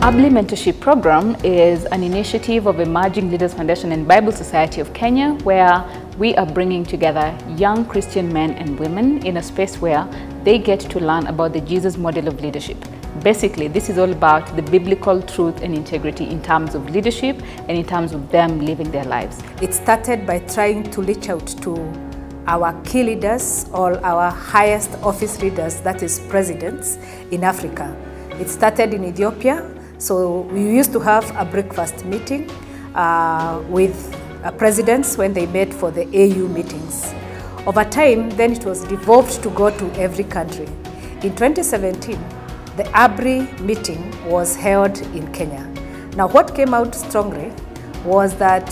ABLI Mentorship Program is an initiative of Emerging Leaders Foundation and Bible Society of Kenya, where we are bringing together young Christian men and women in a space where they get to learn about the Jesus model of leadership. Basically, this is all about the biblical truth and integrity in terms of leadership and in terms of them living their lives. It started by trying to reach out to our key leaders, all our highest office leaders, that is presidents in Africa. It started in Ethiopia, so we used to have a breakfast meeting with presidents when they met for the AU meetings. Over time, then it was devolved to go to every country. In 2017, the ABLI meeting was held in Kenya. Now, what came out strongly was that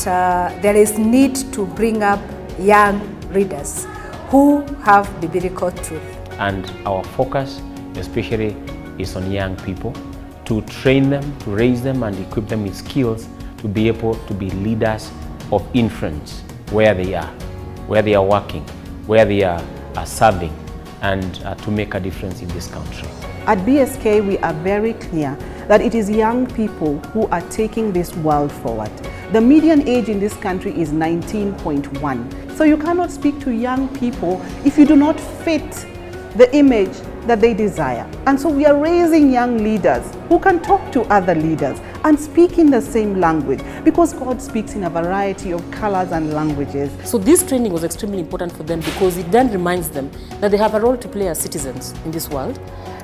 there is need to bring up young leaders who have biblical truth. And our focus especially is on young people, to train them, to raise them and equip them with skills to be able to be leaders of influence where they are working, where they are serving, and to make a difference in this country. At BSK, we are very clear that it is young people who are taking this world forward. The median age in this country is 19.1. So you cannot speak to young people if you do not fit the image that they desire. And so we are raising young leaders who can talk to other leaders and speak in the same language, because God speaks in a variety of colors and languages. So this training was extremely important for them, because it then reminds them that they have a role to play as citizens in this world,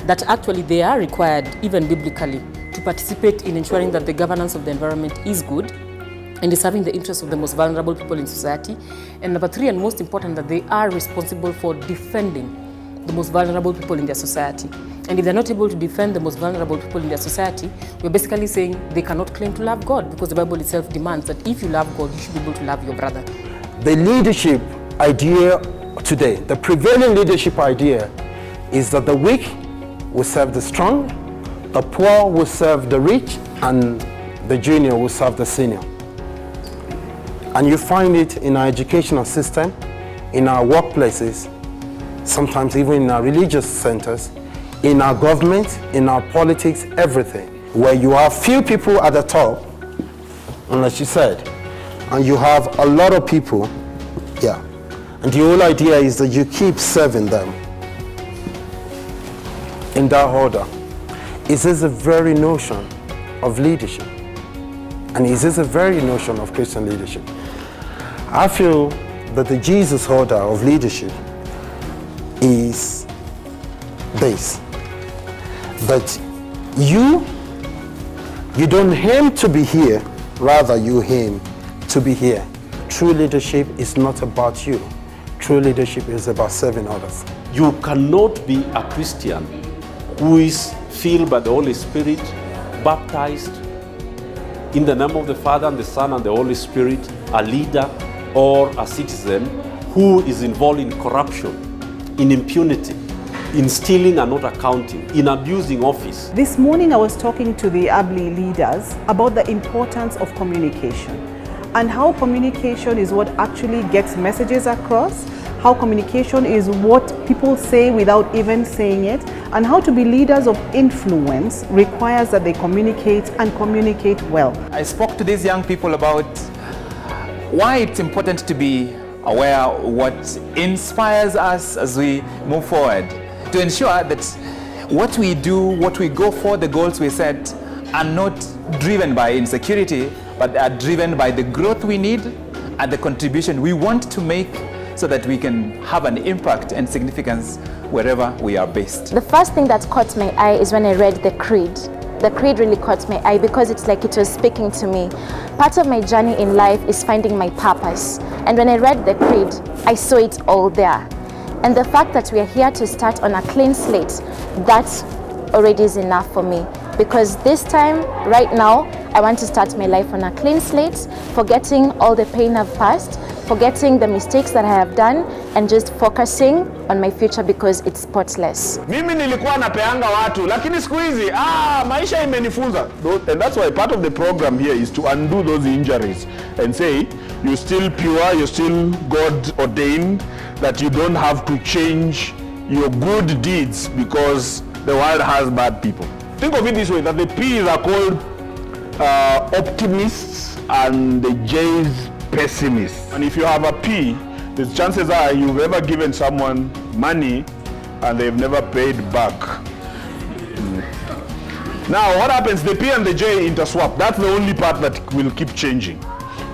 that actually they are required, even biblically, to participate in ensuring that the governance of the environment is good and is serving the interests of the most vulnerable people in society. And number three, and most important, that they are responsible for defending the most vulnerable people in their society. And if they're not able to defend the most vulnerable people in their society, we're basically saying they cannot claim to love God, because the Bible itself demands that if you love God, you should be able to love your brother. The leadership idea today, the prevailing leadership idea, is that the weak will serve the strong, the poor will serve the rich, and the junior will serve the senior. And you find it in our educational system, in our workplaces, sometimes even in our religious centers, in our government, in our politics, everything. Where you have few people at the top, like you said, and you have a lot of people, yeah. And the whole idea is that you keep serving them in that order. Is this the very notion of leadership? And is this the very notion of Christian leadership? I feel that the Jesus order of leadership is this, that you don't aim to be here, rather you aim to be here. True leadership is not about you. True leadership is about serving others. You cannot be a Christian who is filled by the Holy Spirit, baptized in the name of the Father and the Son and the Holy Spirit, a leader or a citizen who is involved in corruption, in impunity, in stealing and not accounting, in abusing office. This morning I was talking to the ABLI leaders about the importance of communication, and how communication is what actually gets messages across, how communication is what people say without even saying it, and how to be leaders of influence requires that they communicate and communicate well. I spoke to these young people about why it's important to be aware of what inspires us as we move forward, to ensure that what we do, what we go for, the goals we set, are not driven by insecurity, but are driven by the growth we need and the contribution we want to make, so that we can have an impact and significance wherever we are based. The first thing that caught my eye is when I read the creed. The creed really caught my eye because it's like it was speaking to me. Part of my journey in life is finding my purpose. And when I read the creed, I saw it all there. And the fact that we are here to start on a clean slate, that already is enough for me. Because this time, right now, I want to start my life on a clean slate, forgetting all the pain I've passed, forgetting the mistakes that I have done, and just focusing on my future because it's spotless. Mimi nilikuwa napeanga watu, lakini siku hizi maisha imenifunza. And that's why part of the program here is to undo those injuries and say you're still pure, you're still God ordained, that you don't have to change your good deeds because the world has bad people. think of it this way, that the P's are called optimists and the J's pessimists. And if you have a P, the chances are you've ever given someone money and they've never paid back. Now what happens, the P and the J interswap. That's the only part that will keep changing.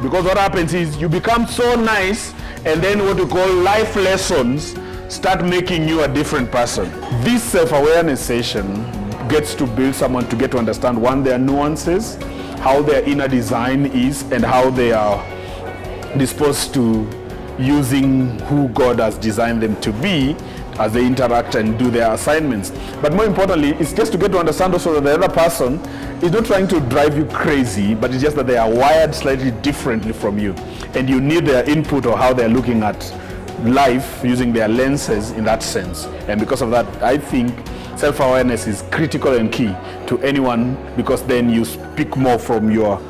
Because what happens is you become so nice, and then what we call life lessons start making you a different person. This self-awareness session gets to build someone to get to understand, one, their nuances, how their inner design is, and how they are disposed to using who God has designed them to be as they interact and do their assignments. But more importantly, it's just to get to understand also that the other person is not trying to drive you crazy, but it's just that they are wired slightly differently from you. And you need their input or how they're looking at life using their lenses in that sense. And because of that, I think self-awareness is critical and key to anyone, because then you speak more from your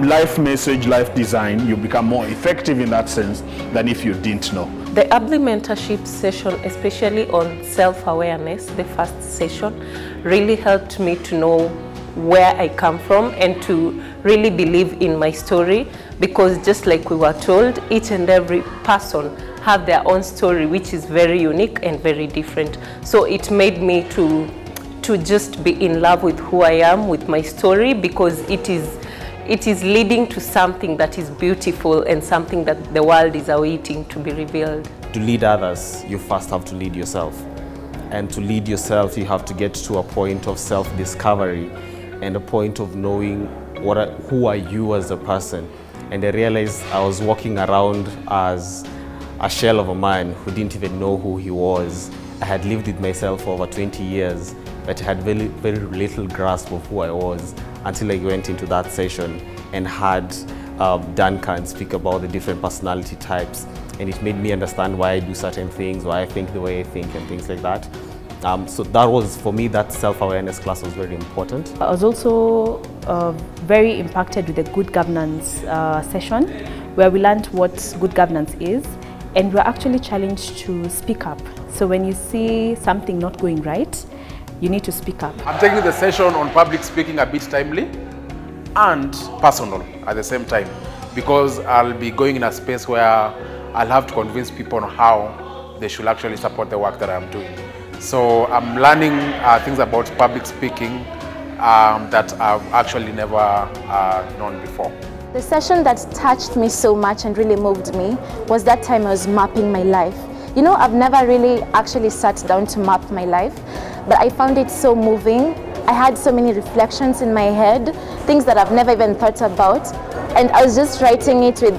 life message, life design. You become more effective in that sense than if you didn't know. The ABLI Mentorship session, especially on self-awareness, the first session, really helped me to know where I come from and to really believe in my story, because just like we were told, each and every person have their own story, which is very unique and very different. So it made me to just be in love with who I am, with my story, because it is leading to something that is beautiful and something that the world is awaiting to be revealed. To lead others, you first have to lead yourself. And to lead yourself, you have to get to a point of self-discovery and a point of knowing who are you as a person. And I realized I was walking around as a shell of a man who didn't even know who he was. I had lived with myself for over 20 years, but I had very, very little grasp of who I was until I went into that session and had Duncan speak about the different personality types. And it made me understand why I do certain things, why I think the way I think, and things like that. So that was, for me, that self-awareness class was very important. I was also very impacted with the good governance session, where we learned what good governance is, and we're actually challenged to speak up. So when you see something not going right, you need to speak up. I'm taking the session on public speaking a bit timely and personal at the same time, because I'll be going in a space where I'll have to convince people on how they should actually support the work that I'm doing. So I'm learning things about public speaking that I've actually never known before. The session that touched me so much and really moved me was that time I was mapping my life. You know, I've never really actually sat down to map my life, but I found it so moving. I had so many reflections in my head, things that I've never even thought about, and I was just writing it with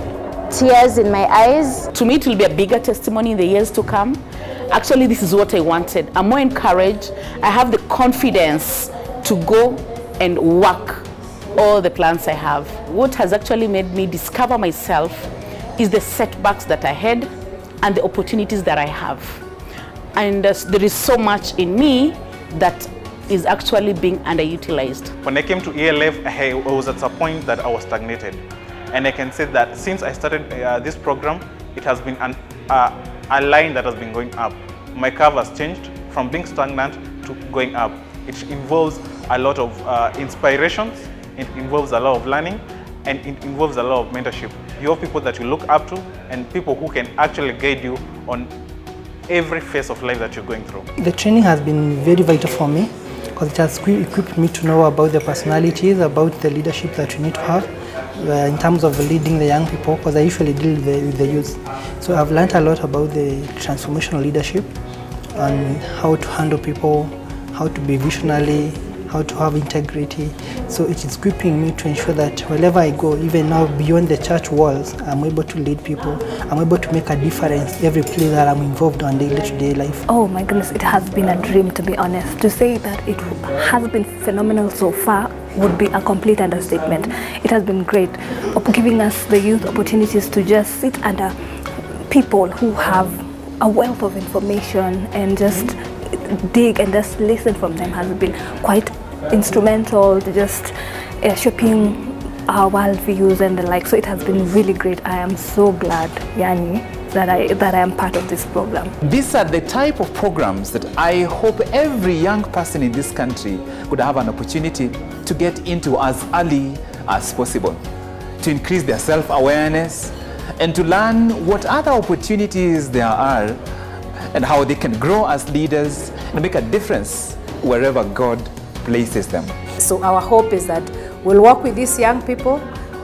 tears in my eyes. To me, it will be a bigger testimony in the years to come. Actually, this is what I wanted. I'm more encouraged. I have the confidence to go and work all the plans I have. What has actually made me discover myself is the setbacks that I had and the opportunities that I have. And there is so much in me that is actually being underutilized. When I came to ELF, I was at a point that I was stagnated. And I can say that since I started this program, it has been a line that has been going up. My curve has changed from being stagnant to going up. It involves a lot of inspirations, it involves a lot of learning, and it involves a lot of mentorship. You have people that you look up to and people who can actually guide you on every phase of life that you're going through. The training has been very vital for me because it has equipped me to know about the personalities, about the leadership that we need to have in terms of leading the young people, because I usually deal with the youth. So I've learned a lot about the transformational leadership and how to handle people, how to be visionary, how to have integrity. So it is equipping me to ensure that wherever I go, even now beyond the church walls, I'm able to lead people. I'm able to make a difference every place that I'm involved on day-to-day life. Oh my goodness, it has been a dream, to be honest. To say that it has been phenomenal so far would be a complete understatement. It has been great, giving us the youth opportunities to just sit under people who have a wealth of information and just dig and just listen from them has been quite instrumental to just shaping our worldviews and the like. So it has been really great. I am so glad, Yani, that I am part of this program. These are the type of programs that I hope every young person in this country could have an opportunity to get into as early as possible, to increase their self-awareness and to learn what other opportunities there are and how they can grow as leaders and make a difference wherever God places them. So our hope is that we'll work with these young people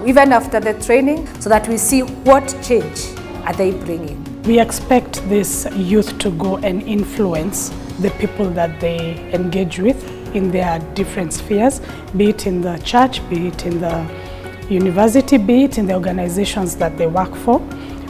even after the training so that we see what change are they bringing. We expect this youth to go and influence the people that they engage with in their different spheres, be it in the church, be it in the university, be it in the organizations that they work for.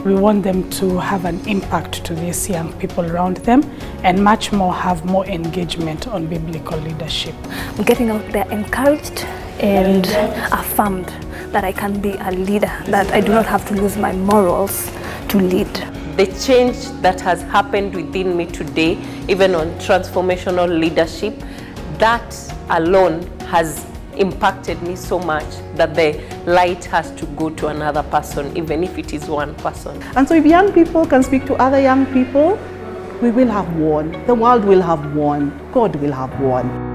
We want them to have an impact to these young people around them and much more have more engagement on biblical leadership. I'm getting out there encouraged and affirmed that I can be a leader, that I do not have to lose my morals to lead. The change that has happened within me today, even on transformational leadership, that alone has impacted me so much that the light has to go to another person, even if it is one person. And so if young people can speak to other young people, we will have won. The world will have won. God will have won.